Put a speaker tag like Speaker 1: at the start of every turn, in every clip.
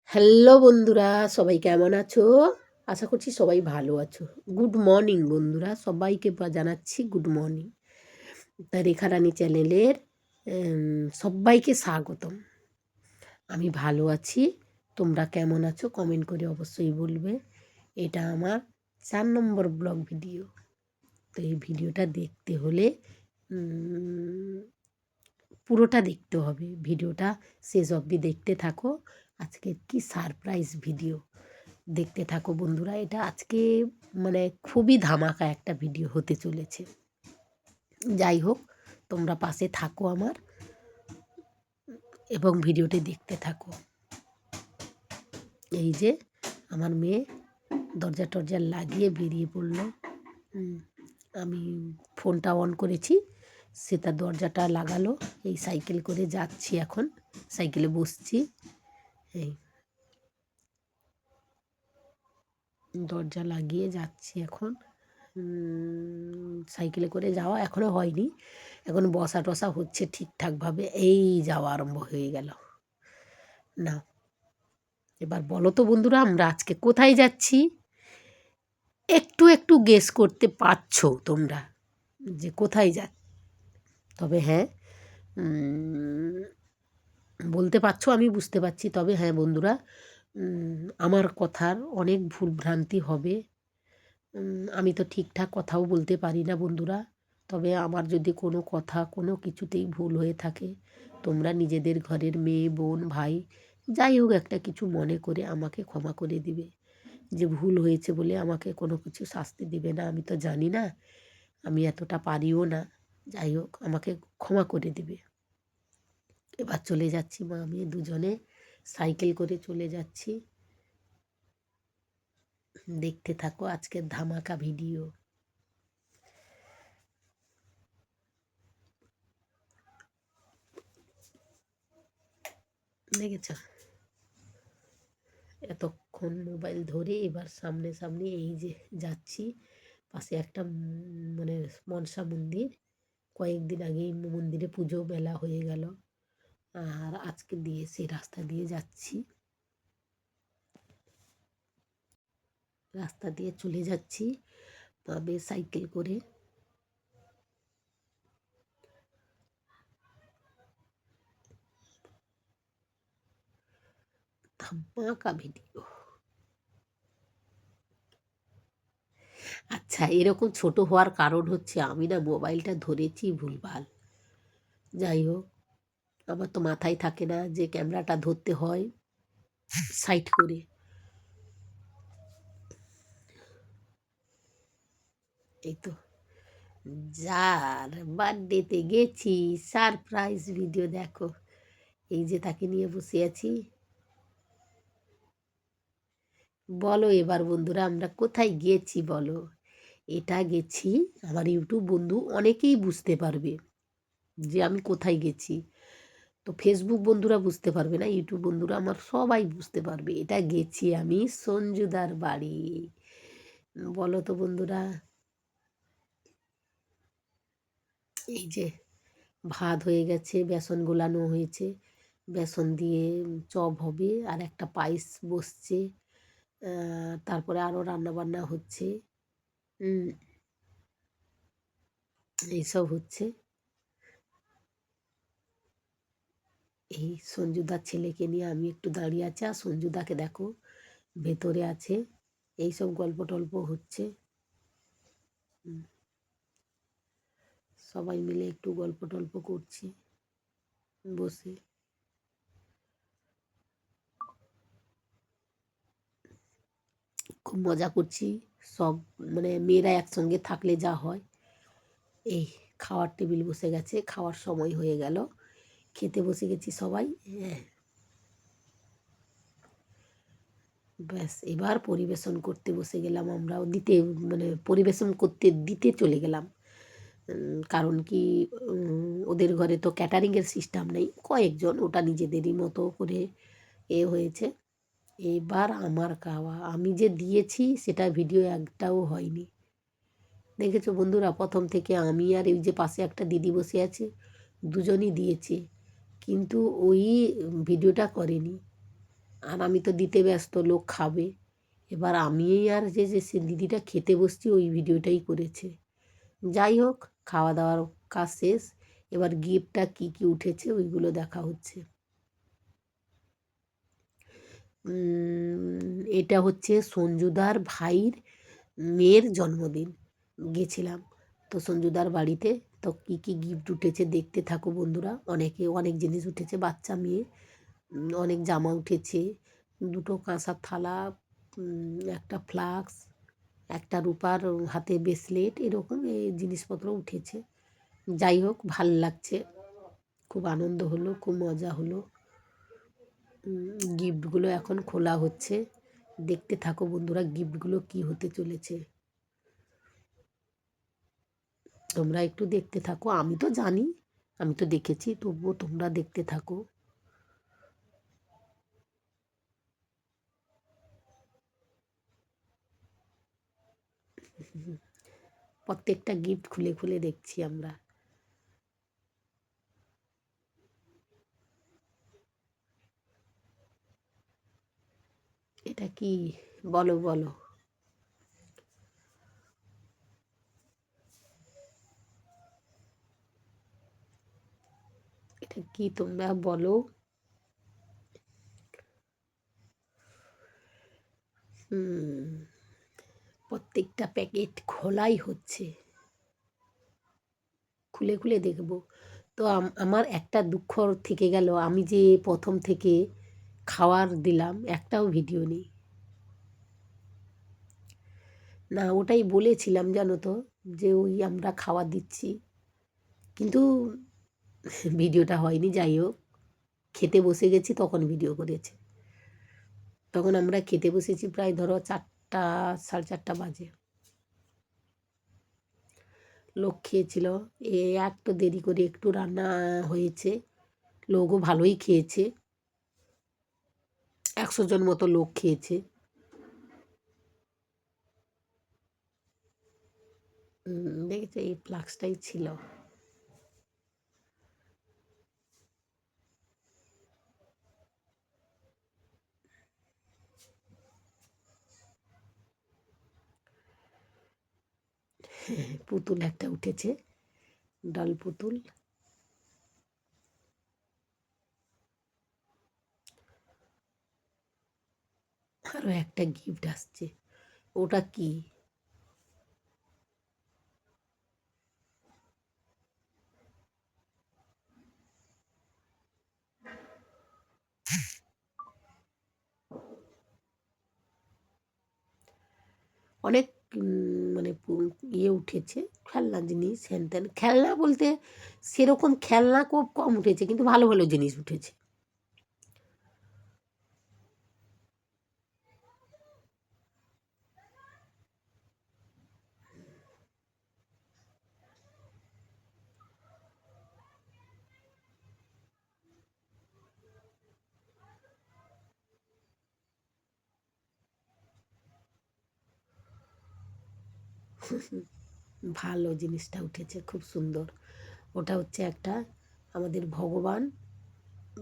Speaker 1: Hello বন্ধুরা, সবাই কেমন আছো? আশা করছি সবাই ভালো আছো। গুড মর্নিং বন্ধুরা, সবাইকে জানাচ্ছি গুড মর্নিং। তা রেখা রানী চ্যানেলের সবাইকে স্বাগতম। আমি ভালো আছি, তোমরা কেমন আছো কমেন্ট করে অবশ্যই বলবে। এটা আমার 4 নম্বর ব্লগ ভিডিও। তো এই ভিডিওটা দেখতে হলে পুরোটা দেখতে হবে। ভিডিওটা শেষ অবধি দেখতে থাকো। আজকে কি সারপ্রাইজ ভিডিও, দেখতে থাকো বন্ধুরা। এটা আজকে মানে খুবই ধামাকা একটা ভিডিও হতে চলেছে। যাই হোক, তোমরা পাশে থাকো আমার এবং ভিডিওটি দেখতে থাকো। এই যে আমার মেয়ে দরজা টরজা লাগিয়ে বেরিয়ে পড়লো। আমি ফোনটা অন করেছি, সে তার দরজাটা লাগালো। এই সাইকেল করে যাচ্ছি, এখন সাইকেলে বসছি। এই দরজা লাগিয়ে যাচ্ছি এখন। সাইকেলে করে যাওয়া এখনও হয়নি, এখন বসা টসা হচ্ছে ঠিকঠাকভাবে। এই যাওয়া আরম্ভ হয়ে গেল। না, এবার বলো তো বন্ধুরা, আমরা আজকে কোথায় যাচ্ছি? একটু একটু গেস করতে পারছো তোমরা যে কোথায় তবে হ্যাঁ, বলতে পারছো, আমি বুঝতে পারছি। তবে হ্যাঁ বন্ধুরা, আমার কথার অনেক ভুলভ্রান্তি হবে। আমি তো ঠিকঠাক কথাও বলতে পারি না বন্ধুরা। তবে আমার যদি কোনো কথা কোনো কিছুতেই ভুল হয়ে থাকে, তোমরা নিজেদের ঘরের মেয়ে বোন ভাই যাই হোক একটা কিছু মনে করে আমাকে ক্ষমা করে দিবে। যে ভুল হয়েছে বলে আমাকে কোনো কিছু শাস্তি দিবে না, আমি তো জানি না, আমি এতটা পারিও না। যাই হোক, আমাকে ক্ষমা করে দিবে। এবার চলে যাচ্ছি, মা আমি দুজনে সাইকেল করে চলে যাচ্ছি। দেখতে থাকো আজকের ধামাকা ভিডিও। দেখেছ, এতক্ষণ মোবাইল ধরে এবার সামনে সামনে এই যে যাচ্ছি। পাশে একটা মানে মনসা মন্দির, কয়েকদিন আগেই মন্দিরে পুজো মেলা হয়ে গেল, আর আজকে দিয়ে সেই রাস্তা দিয়ে যাচ্ছি। রাস্তা দিয়ে চলে যাচ্ছি তবে সাইকেল করে। ধামাকা ভিডিও। আচ্ছা, এরকম ছোট হওয়ার কারণ হচ্ছে আমি না মোবাইলটা ধরেছি ভুলভাল। যাই হোক, আমার তো মাথায় থাকে না যে ক্যামেরাটা ধরতে হয় সাইড করে। এই তো যার বার্থডেতে গেছি, সারপ্রাইজ ভিডিও দেখো। এই যে তাকে নিয়ে বসে আছি। বলো এবার বন্ধুরা, আমরা কোথায় গিয়েছি বলো? এটা গেছি, আমার ইউটিউব বন্ধু অনেকেই বুঝতে পারবে যে আমি কোথায় গেছি। তো ফেসবুক বন্ধুরা বুঝতে পারবে না, ইউটিউব বন্ধুরা আমার সবাই বুঝতে পারবে। এটা গেছি আমি সঞ্জুদার বাড়ি। বলো তো বন্ধুরা। এই যে ভাত হয়ে গেছে, বেসন গোলানো হয়েছে, বেসন দিয়ে চপ হবে, আর একটা পায়েস বসছে। তারপরে আরও রান্নাবান্না হচ্ছে। এইসব হচ্ছে। এই সঞ্জুদার ছেলেকে নিয়ে আমি একটু দাঁড়িয়ে আছি, আর সঞ্জুদাকে দেখো ভেতরে আছে। এইসব গল্প টল্প হচ্ছে। সবাই মিলে একটু গল্প টল্প করছি বসে। খুব মজা করছি সব, মানে মেয়েরা একসঙ্গে থাকলে যা হয়। এই খাওয়ার টেবিল বসে গেছে, খাওয়ার সময় হয়ে গেল, খেতে বসে গেছি সবাই। হ্যাঁ, ব্যাস এবার পরিবেশন করতে বসে গেলাম আমরাও, দিতে মানে পরিবেশন করতে দিতে চলে গেলাম। কারণ কি, ওদের ঘরে তো ক্যাটারিংয়ের সিস্টেম নেই, কয়েকজন ওটা নিজেদেরই মতো করে হয়েছে। এবার আমার খাওয়া, আমি যে দিয়েছি সেটা ভিডিও একটাও হয়নি। দেখেছো বন্ধুরা, প্রথম থেকে আমি আর এই যে পাশে একটা দিদি বসে আছে, দুজনই দিয়েছে, কিন্তু ওই ভিডিওটা করেনি। আর আমি তো দিতে ব্যস্ত, লোক খাবে। এবার আমি আর যে সে দিদিটা খেতে বসছি ওই ভিডিওটাই করেছে। যাই হোক, খাওয়া দাওয়ার কাজ শেষ। এবার গিফটটা কি কি উঠেছে ওইগুলো দেখা হচ্ছে। এটা হচ্ছে সঞ্জুদার ভাইয়ের মেয়ের জন্মদিন, গেছিলাম তো সঞ্জুদার বাড়িতে। তো কী কী গিফট উঠেছে দেখতে থাকো বন্ধুরা। অনেক জিনিস উঠেছে, বাচ্চা মেয়ে অনেক জামা উঠেছে, দুটো কাঁসার থালা, একটা ফ্লাক্স, একটা রূপার হাতে ব্রেসলেট, এরকম এই জিনিসপত্র উঠেছে। যাই হোক, ভাল লাগছে, খুব আনন্দ হলো, খুব মজা হলো। গিফটগুলো এখন খোলা হচ্ছে, দেখতে থাকো বন্ধুরা গিফটগুলো কি হতে চলেছে। তোমরা একটু দেখতে থাকো, আমি তো জানি, আমি তো দেখেছি, তবুও তোমরা দেখতে থাকো। প্রত্যেকটা গিফট খুলে খুলে দেখছি আমরা। এটা কি? বলো বলো। এটা কি তোমরা বলো। প্রত্যেকটা প্যাকেট খোলাই হচ্ছে, খুলে খুলে দেখব। তো আমার একটা দুঃখ থেকে গেল, আমি যে প্রথম থেকে খাওয়ার দিলাম একটাও ভিডিও নেই। না, ওটাই বলেছিলাম জানো তো, যে ওই আমরা খাওয়া দিচ্ছি, কিন্তু ভিডিওটা হয়নি। যাই হোক, খেতে বসে গেছি তখন ভিডিও করেছে। তখন আমরা খেতে বসেছি প্রায় ধরো 4টা, 4:30 বাজে। লোক খেয়েছিল, একটু দেরি করে একটু রান্না হয়েছে, লোকও ভালোই খেয়েছে, 100 জন মতো লোক খেয়েছে। দেখেছে, এই ফ্লাক্সটাই ছিল। পুতুল একটা উঠেছে, ডাল পুতুল। আরও একটা গিফট আসছে, ওটা কি? অনেক মানে ইয়ে উঠেছে, খেলনা জিনিস, হ্যান ত্যান। খেলনা বলতে সেরকম খেলনা খুব কম উঠেছে, কিন্তু ভালো ভালো জিনিস উঠেছে। ভালো জিনিসটা উঠেছে, খুব সুন্দর। ওটা হচ্ছে একটা আমাদের ভগবান,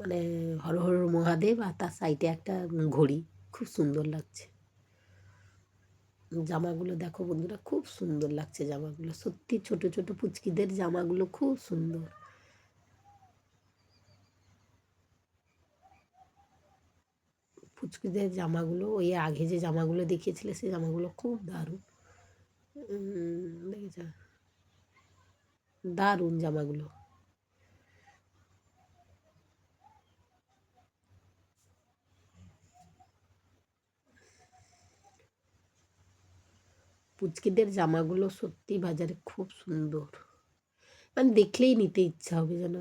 Speaker 1: মানে হর হর মহাদেব, আর তার সাইডে একটা ঘড়ি, খুব সুন্দর লাগছে। জামাগুলো দেখো বন্ধুরা, খুব সুন্দর লাগছে জামাগুলো, সত্যি ছোট ছোট পুচকিদের জামাগুলো খুব সুন্দর। পুচকিদের জামাগুলো, ওই আগে যে জামাগুলো দেখিয়েছিলে সেই জামাগুলো খুব দারুণ। দেখেছ, দারুণ জামাগুলো। পুচকিদের জামাগুলো সত্যি বাজারে খুব সুন্দর, মানে দেখলেই নিতে ইচ্ছা হবে যেন।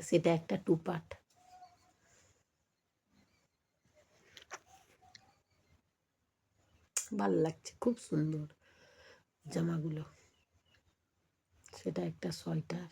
Speaker 1: সেটা একটা টুপাট, ভাল লাগছে, খুব সুন্দর জামাগুলো। সেটা একটা সোয়েটার।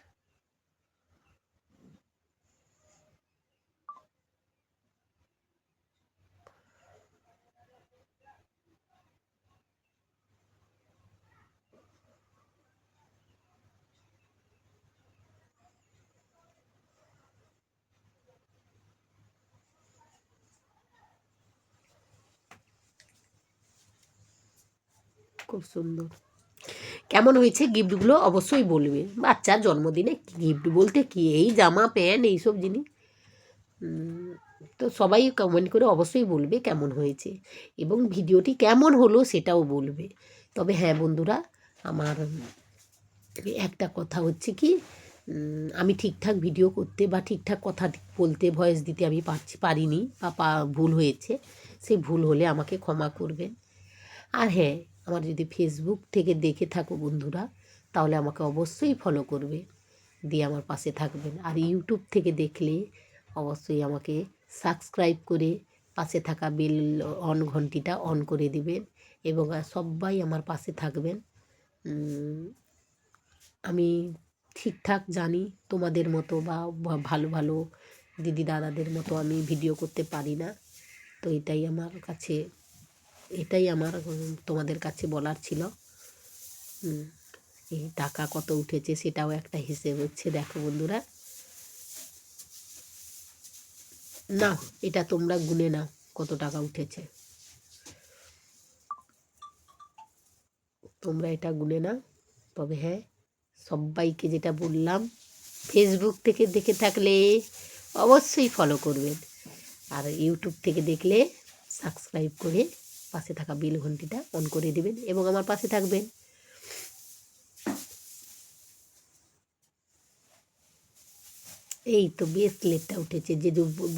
Speaker 1: খুব সুন্দর। কেমন হয়েছে গিফটগুলো অবশ্যই বলবে। বাচ্চার জন্মদিনে গিফট বলতে কি, এই জামা প্যান্ট এইসব জিনিস। তো সবাই কমেন্ট করে অবশ্যই বলবে কেমন হয়েছে, এবং ভিডিওটি কেমন হলো সেটাও বলবে। তবে হ্যাঁ বন্ধুরা, আমার একটা কথা হচ্ছে কি, আমি ঠিকঠাক ভিডিও করতে বা ঠিকঠাক কথা বলতে, ভয়েস দিতে আমি পারিনি বা ভুল হয়েছে। সেই ভুল হলে আমাকে ক্ষমা করবেন। আর হ্যাঁ, আমার যদি ফেসবুক থেকে দেখে থাকো বন্ধুরা, তাহলে আমাকে অবশ্যই ফলো করবে, দিয়ে আমার পাশে থাকবেন। আর ইউটিউব থেকে দেখলে অবশ্যই আমাকে সাবস্ক্রাইব করে পাশে থাকা বেল ঘন্টিটা অন করে দিবেন, এবং সবাই আমার পাশে থাকবেন। আমি ঠিকঠাক জানি তোমাদের মতো বা ভালো ভালো দিদি দাদাদের মতো আমি ভিডিও করতে পারি না। তো এটাই আমার তোমাদের কাছে বলার ছিল। এই টাকা কত উঠেছে সেটাও একটা হিসেব হচ্ছে। দেখো বন্ধুরা, না এটা তোমরা গুনে নাও কত টাকা উঠেছে, তোমরা এটা গুনে নাও। তবে হ্যাঁ, সবাইকে যেটা বললাম, ফেসবুক থেকে দেখে থাকলে অবশ্যই ফলো করবেন, আর ইউটিউব থেকে দেখলে সাবস্ক্রাইব করে পাশে থাকা বেল ঘন্টিটা অন করে দেবেন এবং আমার পাশে থাকবেন। এই তো ব্রেসলেটটা উঠেছে, যে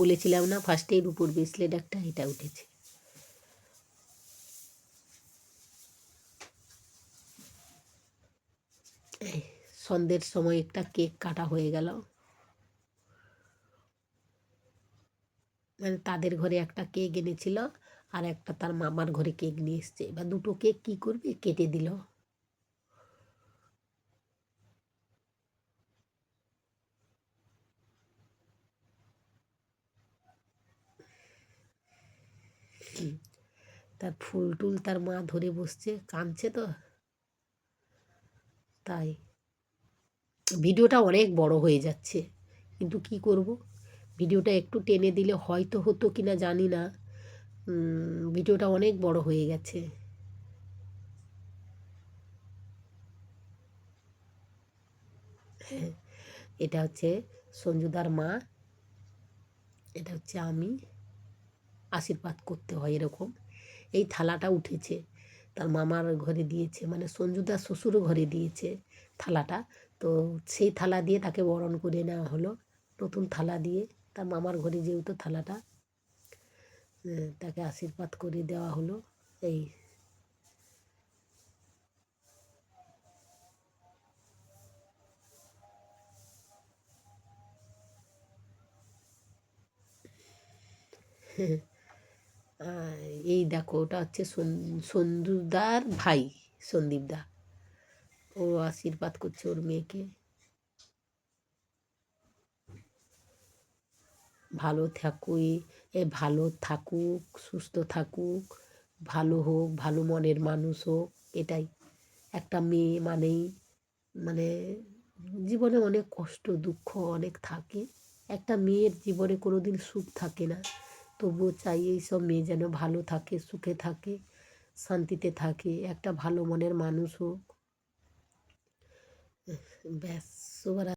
Speaker 1: বলেছিলাম না ফার্স্টে, এর উপর ব্রেসলেট একটা, এটা উঠেছে। সন্ধ্যের সময় একটা কেক কাটা হয়ে গেল, মানে তাদের ঘরে একটা কেক এনেছিল আর একটা তার মামার ঘরে কেক নিয়ে এসছে। এবার দুটো কেক কি করবে, কেটে দিল। তার ফুল টুল তার মা ধরে বসছে, কাঁদছে তো, তাই ভিডিওটা অনেক বড় হয়ে যাচ্ছে। কিন্তু কি করব, ভিডিওটা একটু টেনে দিলে হয়তো হতো কিনা জানি না। ভিডিওটা অনেক বড় হয়ে গেছে। এটা হচ্ছে সঞ্জুদার মা, এটা হচ্ছে আমি, আশীর্বাদ করতে হয় এরকম। এই থালাটা উঠেছে, তার মামার ঘরে দিয়েছে, মানে সঞ্জুদার শ্বশুর ঘরে দিয়েছে থালাটা। তো সেই থালা দিয়ে তাকে বরণ করে নেওয়া হলো, নতুন থালা দিয়ে। তার মামার ঘরে যেহেতু থালাটা, তাকে আশীর্বাদ করে দেওয়া হলো। এই এই দেখো, ওটা হচ্ছে সঞ্জুদার ভাই সন্দীপদা, ও আশীর্বাদ করছে ওর মেয়েকে। ভালো থাকুক, সুস্থ থাকুক, ভালো হোক, ভালো মনের মানুষ হোক, এটাই। একটা মেয়ে মানেই, মানে জীবনে অনেক কষ্ট দুঃখ অনেক থাকে, একটা মেয়ের জীবনে কোনো দিন সুখ থাকে না। তবুও চাই এইসব মেয়ে যেন ভালো থাকে, সুখে থাকে, শান্তিতে থাকে, একটা ভালো মনের মানুষ হোক। ব্যাস, শুভরাত্রি।